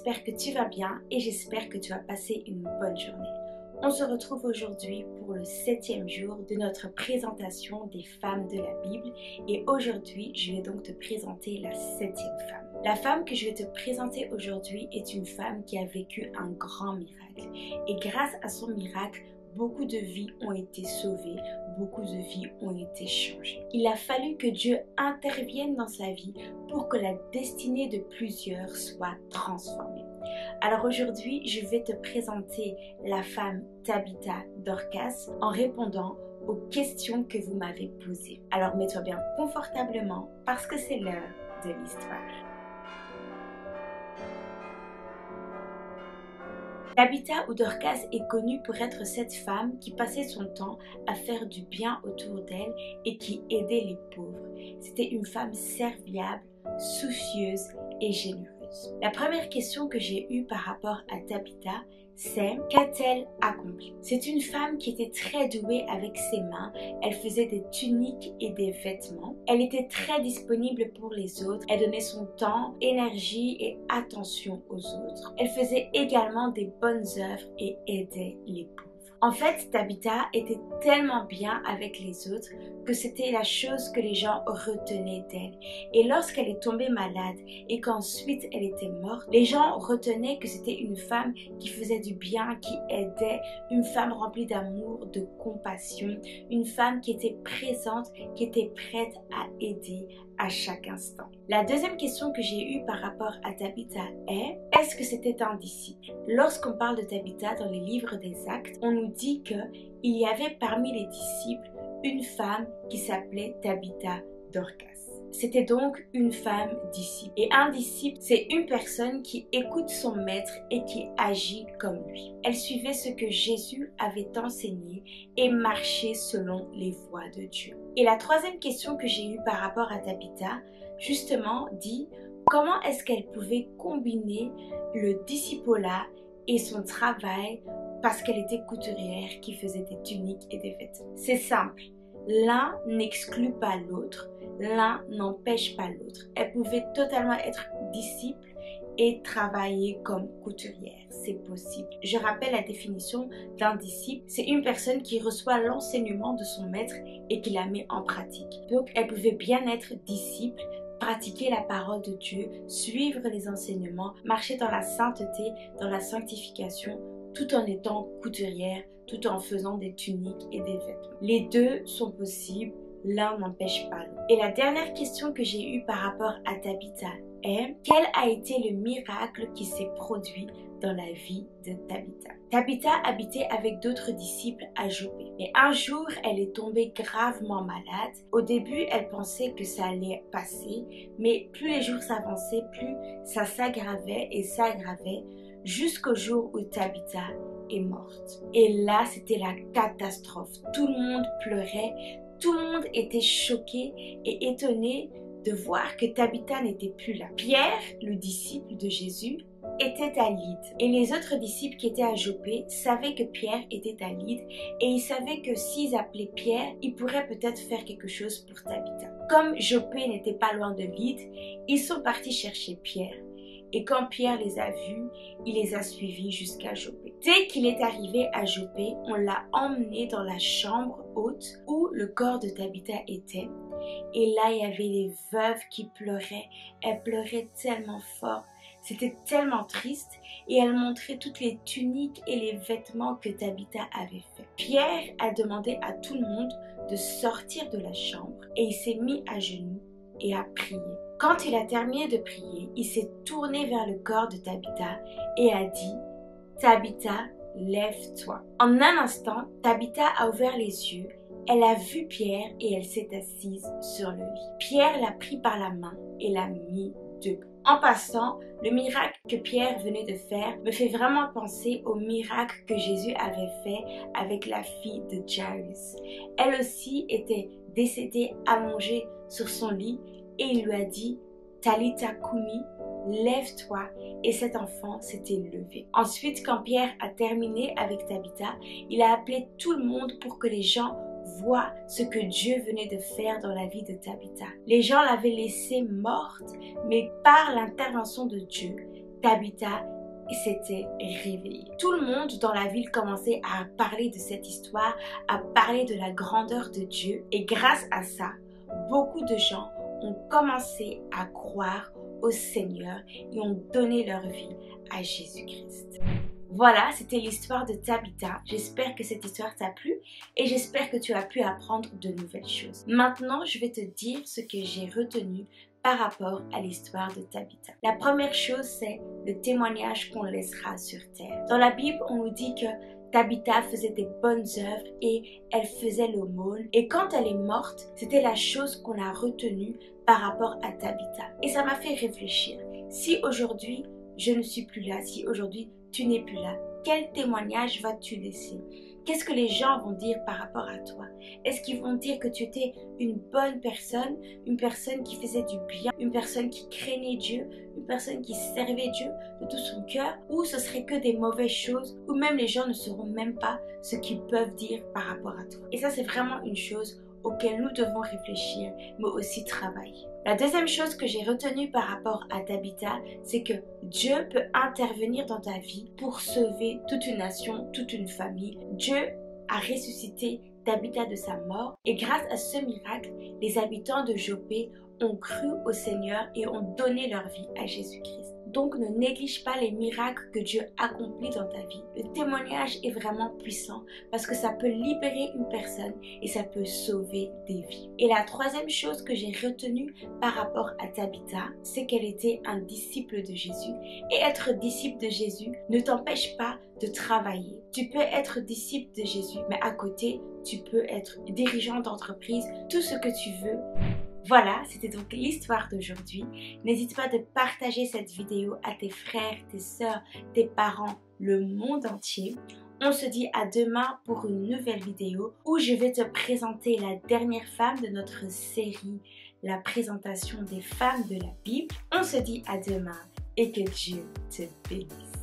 j'espère que tu vas bien et j'espère que tu as passé une bonne journée. On se retrouve aujourd'hui pour le 7e jour de notre présentation des femmes de la Bible et aujourd'hui je vais donc te présenter la 7e femme. La femme que je vais te présenter aujourd'hui est une femme qui a vécu un grand miracle et grâce à son miracle, beaucoup de vies ont été sauvées, beaucoup de vies ont été changées. Il a fallu que Dieu intervienne dans sa vie pour que la destinée de plusieurs soit transformée. Alors aujourd'hui, je vais te présenter la femme Tabitha Dorcas en répondant aux questions que vous m'avez posées. Alors mets-toi bien confortablement parce que c'est l'heure de l'histoire. Tabitha ou Dorcas est connue pour être cette femme qui passait son temps à faire du bien autour d'elle et qui aidait les pauvres. C'était une femme serviable, soucieuse et généreuse. La première question que j'ai eue par rapport à Tabitha, c'est qu'a-t-elle accompli? C'est une femme qui était très douée avec ses mains, elle faisait des tuniques et des vêtements, elle était très disponible pour les autres, elle donnait son temps, énergie et attention aux autres. Elle faisait également des bonnes œuvres et aidait les pauvres. En fait, Tabitha était tellement bien avec les autres que c'était la chose que les gens retenaient d'elle. Et lorsqu'elle est tombée malade et qu'ensuite elle était morte, les gens retenaient que c'était une femme qui faisait du bien, qui aidait, une femme remplie d'amour, de compassion, une femme qui était présente, qui était prête à aider à chaque instant. La deuxième question que j'ai eue par rapport à Tabitha est, est-ce que c'était un disciple? Lorsqu'on parle de Tabitha dans les livres des Actes, on nous dit qu'il y avait parmi les disciples une femme qui s'appelait Tabitha Dorcas. C'était donc une femme disciple. Et un disciple, c'est une personne qui écoute son maître et qui agit comme lui. Elle suivait ce que Jésus avait enseigné et marchait selon les voies de Dieu. Et la troisième question que j'ai eue par rapport à Tabitha, justement, dit comment est-ce qu'elle pouvait combiner le discipolat et son travail parce qu'elle était couturière qui faisait des tuniques et des vêtements. C'est simple. L'un n'exclut pas l'autre, l'un n'empêche pas l'autre. Elle pouvait totalement être disciple et travailler comme couturière, c'est possible. Je rappelle la définition d'un disciple, c'est une personne qui reçoit l'enseignement de son maître et qui la met en pratique. Donc elle pouvait bien être disciple, pratiquer la parole de Dieu, suivre les enseignements, marcher dans la sainteté, dans la sanctification, tout en étant couturière, tout en faisant des tuniques et des vêtements. Les deux sont possibles, l'un n'empêche pas l'autre. Et la dernière question que j'ai eue par rapport à Tabitha est, quel a été le miracle qui s'est produit dans la vie de Tabitha? Tabitha habitait avec d'autres disciples à Joppé. Mais un jour, elle est tombée gravement malade. Au début, elle pensait que ça allait passer, mais plus les jours s'avançaient, plus ça s'aggravait et s'aggravait jusqu'au jour où Tabitha est morte. Et là, c'était la catastrophe. Tout le monde pleurait, tout le monde était choqué et étonné de voir que Tabitha n'était plus là. Pierre, le disciple de Jésus, était à Lydde. Et les autres disciples qui étaient à Joppé savaient que Pierre était à Lydde et ils savaient que s'ils appelaient Pierre, ils pourraient peut-être faire quelque chose pour Tabitha. Comme Joppé n'était pas loin de Lydde, ils sont partis chercher Pierre. Et quand Pierre les a vus, il les a suivis jusqu'à Joppé. Dès qu'il est arrivé à Joppé, on l'a emmené dans la chambre haute où le corps de Tabitha était. Et là, il y avait les veuves qui pleuraient. Elles pleuraient tellement fort. C'était tellement triste. Et elles montraient toutes les tuniques et les vêtements que Tabitha avait fait. Pierre a demandé à tout le monde de sortir de la chambre. Et il s'est mis à genoux et a prié. Quand il a terminé de prier, il s'est tourné vers le corps de Tabitha et a dit « Tabitha, lève-toi ». En un instant, Tabitha a ouvert les yeux, elle a vu Pierre et elle s'est assise sur le lit. Pierre l'a pris par la main et l'a mis debout. En passant, le miracle que Pierre venait de faire me fait vraiment penser au miracle que Jésus avait fait avec la fille de Jairus. Elle aussi était décédée allongée sur son lit et il lui a dit « Talitha Kumi », lève-toi, et cet enfant s'était levé. Ensuite, quand Pierre a terminé avec Tabitha, il a appelé tout le monde pour que les gens voient ce que Dieu venait de faire dans la vie de Tabitha. Les gens l'avaient laissée morte, mais par l'intervention de Dieu, Tabitha s'était réveillée. Tout le monde dans la ville commençait à parler de cette histoire, à parler de la grandeur de Dieu. Et grâce à ça, beaucoup de gens ont commencé à croire au Seigneur et ont donné leur vie à Jésus-Christ. Voilà, c'était l'histoire de Tabitha. J'espère que cette histoire t'a plu et j'espère que tu as pu apprendre de nouvelles choses. Maintenant, je vais te dire ce que j'ai retenu par rapport à l'histoire de Tabitha. La première chose, c'est le témoignage qu'on laissera sur terre. Dans la Bible, on nous dit que Tabitha faisait des bonnes œuvres et elle faisait l'aumône. Et quand elle est morte, c'était la chose qu'on a retenue par rapport à Tabitha. Et ça m'a fait réfléchir. Si aujourd'hui, je ne suis plus là, si aujourd'hui, tu n'es plus là, quel témoignage vas-tu laisser? Qu'est-ce que les gens vont dire par rapport à toi? Est-ce qu'ils vont dire que tu étais une bonne personne, une personne qui faisait du bien, une personne qui craignait Dieu, une personne qui servait Dieu de tout son cœur? Ou ce serait que des mauvaises choses, ou même les gens ne sauront même pas ce qu'ils peuvent dire par rapport à toi? Et ça, c'est vraiment une chose auquel nous devons réfléchir, mais aussi travailler. La deuxième chose que j'ai retenue par rapport à Tabitha, c'est que Dieu peut intervenir dans ta vie pour sauver toute une nation, toute une famille. Dieu a ressuscité Tabitha de sa mort et grâce à ce miracle, les habitants de Jopé ont cru au Seigneur et ont donné leur vie à Jésus-Christ. Donc ne néglige pas les miracles que Dieu accomplit dans ta vie. Le témoignage est vraiment puissant parce que ça peut libérer une personne et ça peut sauver des vies. Et la troisième chose que j'ai retenue par rapport à Tabitha, c'est qu'elle était un disciple de Jésus. Et être disciple de Jésus ne t'empêche pas de travailler. Tu peux être disciple de Jésus, mais à côté, tu peux être dirigeant d'entreprise, tout ce que tu veux. Voilà, c'était donc l'histoire d'aujourd'hui. N'hésite pas de partager cette vidéo à tes frères, tes sœurs, tes parents, le monde entier. On se dit à demain pour une nouvelle vidéo où je vais te présenter la dernière femme de notre série, la présentation des femmes de la Bible. On se dit à demain et que Dieu te bénisse.